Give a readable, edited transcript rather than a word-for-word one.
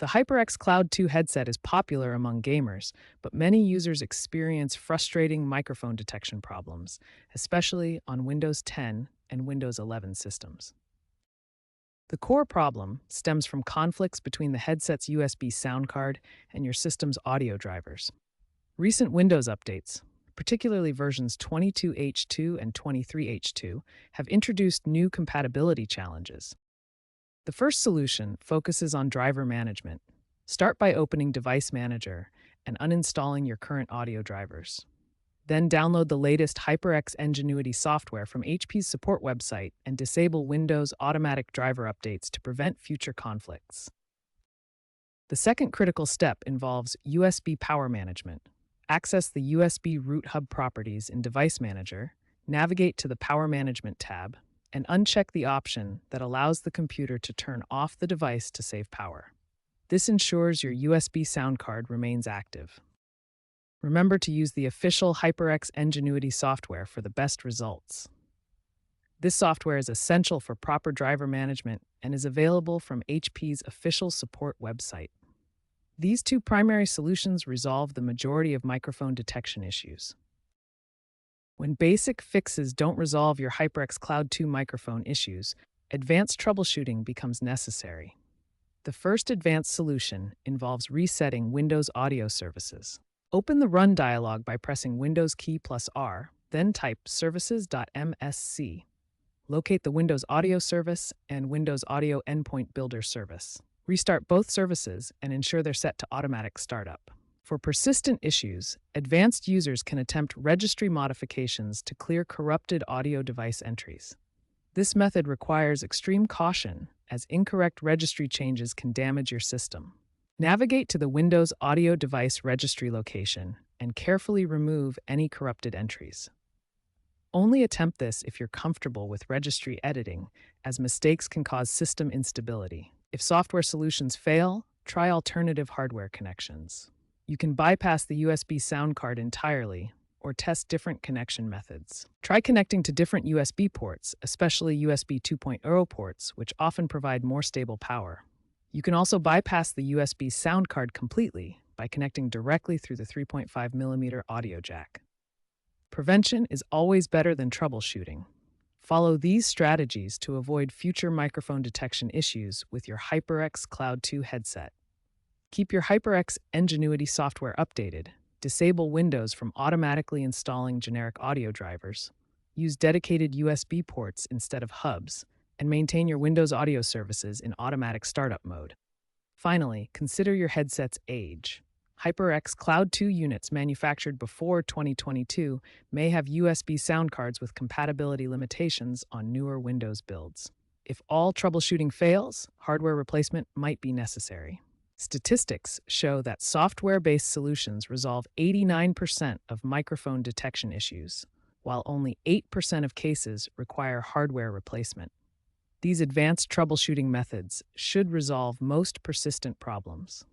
The HyperX Cloud 2 headset is popular among gamers, but many users experience frustrating microphone detection problems, especially on Windows 10 and Windows 11 systems. The core problem stems from conflicts between the headset's USB sound card and your system's audio drivers. Recent Windows updates, particularly versions 22H2 and 23H2, have introduced new compatibility challenges. The first solution focuses on driver management. Start by opening Device Manager and uninstalling your current audio drivers. Then download the latest HyperX Ingenuity software from HP's support website and disable Windows automatic driver updates to prevent future conflicts. The second critical step involves USB power management. Access the USB root hub properties in Device Manager, navigate to the Power Management tab, and uncheck the option that allows the computer to turn off the device to save power. This ensures your USB sound card remains active. Remember to use the official HyperX Ingenuity software for the best results. This software is essential for proper driver management and is available from HP's official support website. These two primary solutions resolve the majority of microphone detection issues. When basic fixes don't resolve your HyperX Cloud 2 microphone issues, advanced troubleshooting becomes necessary. The first advanced solution involves resetting Windows audio services. Open the Run dialog by pressing Windows key plus R, then type services.msc. Locate the Windows Audio Service and Windows Audio Endpoint Builder service. Restart both services and ensure they're set to automatic startup. For persistent issues, advanced users can attempt registry modifications to clear corrupted audio device entries. This method requires extreme caution, as incorrect registry changes can damage your system. Navigate to the Windows Audio Device Registry location and carefully remove any corrupted entries. Only attempt this if you're comfortable with registry editing, as mistakes can cause system instability. If software solutions fail, try alternative hardware connections. You can bypass the USB sound card entirely or test different connection methods. Try connecting to different USB ports, especially USB 2.0 ports, which often provide more stable power. You can also bypass the USB sound card completely by connecting directly through the 3.5mm audio jack. Prevention is always better than troubleshooting. Follow these strategies to avoid future microphone detection issues with your HyperX Cloud 2 headset. Keep your HyperX Ingenuity software updated. Disable Windows from automatically installing generic audio drivers. Use dedicated USB ports instead of hubs, and maintain your Windows audio services in automatic startup mode. Finally, consider your headset's age. HyperX Cloud 2 units manufactured before 2022 may have USB sound cards with compatibility limitations on newer Windows builds. If all troubleshooting fails, hardware replacement might be necessary. Statistics show that software-based solutions resolve 89% of microphone detection issues, while only 8% of cases require hardware replacement. These advanced troubleshooting methods should resolve most persistent problems.